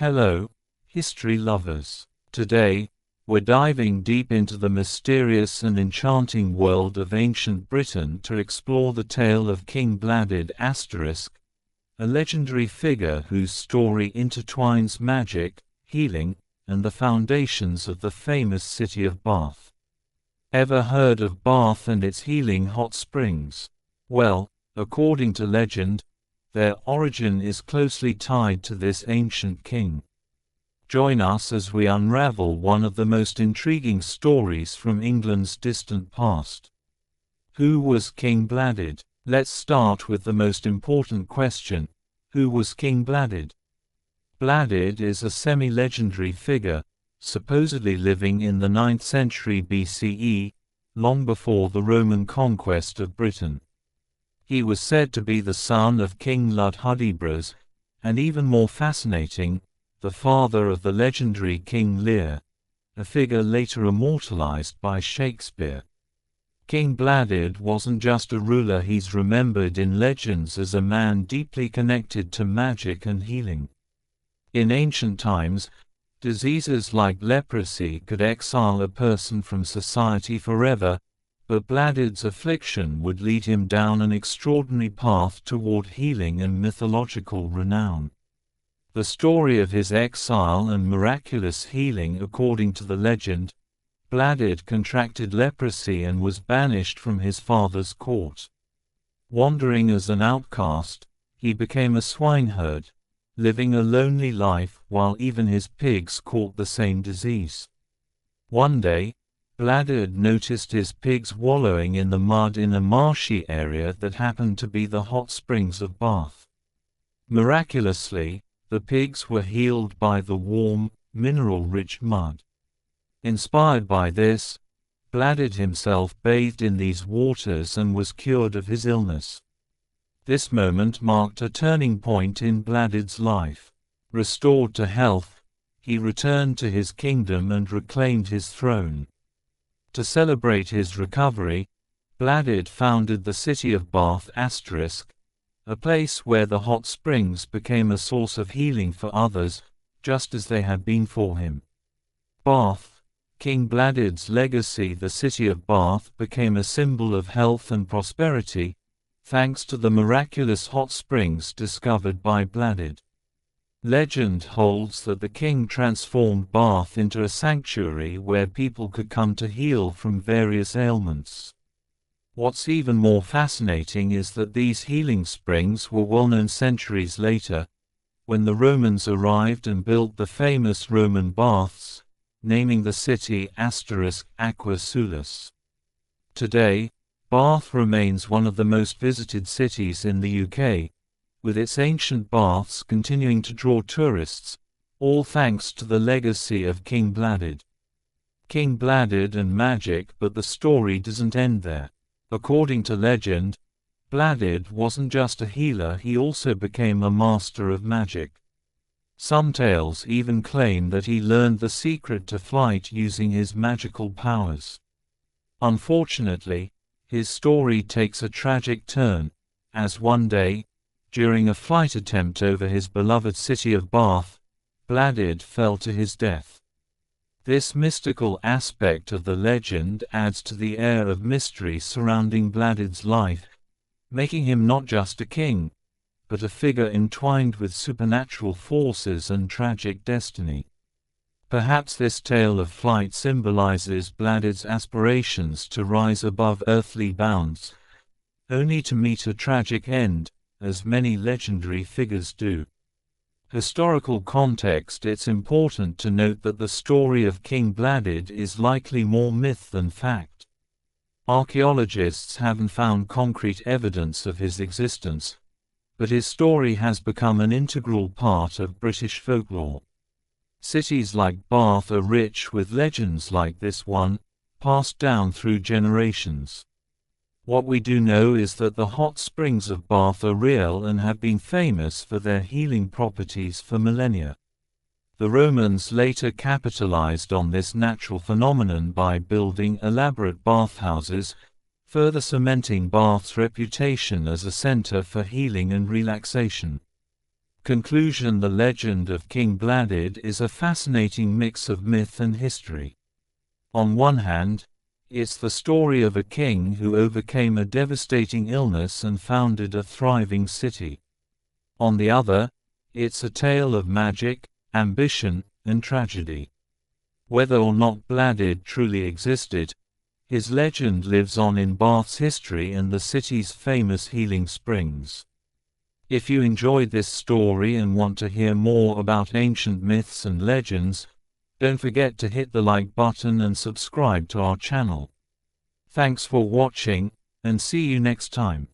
Hello, history lovers. Today, we're diving deep into the mysterious and enchanting world of ancient Britain to explore the tale of King Bladud *, a legendary figure whose story intertwines magic, healing, and the foundations of the famous city of Bath. Ever heard of Bath and its healing hot springs? Well, according to legend, their origin is closely tied to this ancient king. Join us as we unravel one of the most intriguing stories from England's distant past. Who was King Bladud? Let's start with the most important question. Who was King Bladud? Bladud is a semi-legendary figure, supposedly living in the 9th century BCE, long before the Roman conquest of Britain. He was said to be the son of King Lud Hudibras, and even more fascinating, the father of the legendary King Lear, a figure later immortalized by Shakespeare. King Bladud wasn't just a ruler, he's remembered in legends as a man deeply connected to magic and healing. In ancient times, diseases like leprosy could exile a person from society forever, but Bladud's affliction would lead him down an extraordinary path toward healing and mythological renown. The story of his exile and miraculous healing. According to the legend, Bladud contracted leprosy and was banished from his father's court. Wandering as an outcast, he became a swineherd, living a lonely life while even his pigs caught the same disease. One day, Bladud noticed his pigs wallowing in the mud in a marshy area that happened to be the hot springs of Bath. Miraculously, the pigs were healed by the warm, mineral-rich mud. Inspired by this, Bladud himself bathed in these waters and was cured of his illness. This moment marked a turning point in Bladud's life. Restored to health, he returned to his kingdom and reclaimed his throne. To celebrate his recovery, Bladud founded the city of Bath *, a place where the hot springs became a source of healing for others, just as they had been for him. Bath, King Bladud's legacy. The city of Bath became a symbol of health and prosperity, thanks to the miraculous hot springs discovered by Bladud. Legend holds that the king transformed Bath into a sanctuary where people could come to heal from various ailments. What's even more fascinating is that these healing springs were well known centuries later, when the Romans arrived and built the famous Roman baths, naming the city Aquae Sulis. Today, Bath remains one of the most visited cities in the UK, with its ancient baths continuing to draw tourists, all thanks to the legacy of King Bladud. King Bladud and magic. But the story doesn't end there. According to legend, Bladud wasn't just a healer, he also became a master of magic. Some tales even claim that he learned the secret to flight using his magical powers. Unfortunately, his story takes a tragic turn, as one day, during a flight attempt over his beloved city of Bath, Bladud fell to his death. This mystical aspect of the legend adds to the air of mystery surrounding Bladud's life, making him not just a king, but a figure entwined with supernatural forces and tragic destiny. Perhaps this tale of flight symbolizes Bladud's aspirations to rise above earthly bounds, only to meet a tragic end, as many legendary figures do. Historical context. It's important to note that the story of King Bladud is likely more myth than fact. Archaeologists haven't found concrete evidence of his existence, but his story has become an integral part of British folklore. Cities like Bath are rich with legends like this one, passed down through generations. What we do know is that the hot springs of Bath are real and have been famous for their healing properties for millennia. The Romans later capitalized on this natural phenomenon by building elaborate bathhouses, further cementing Bath's reputation as a center for healing and relaxation. Conclusion: the legend of King Bladud is a fascinating mix of myth and history. On one hand, it's the story of a king who overcame a devastating illness and founded a thriving city. On the other, it's a tale of magic, ambition, and tragedy. Whether or not Bladud truly existed, his legend lives on in Bath's history and the city's famous healing springs. If you enjoyed this story and want to hear more about ancient myths and legends, don't forget to hit the like button and subscribe to our channel. Thanks for watching, and see you next time.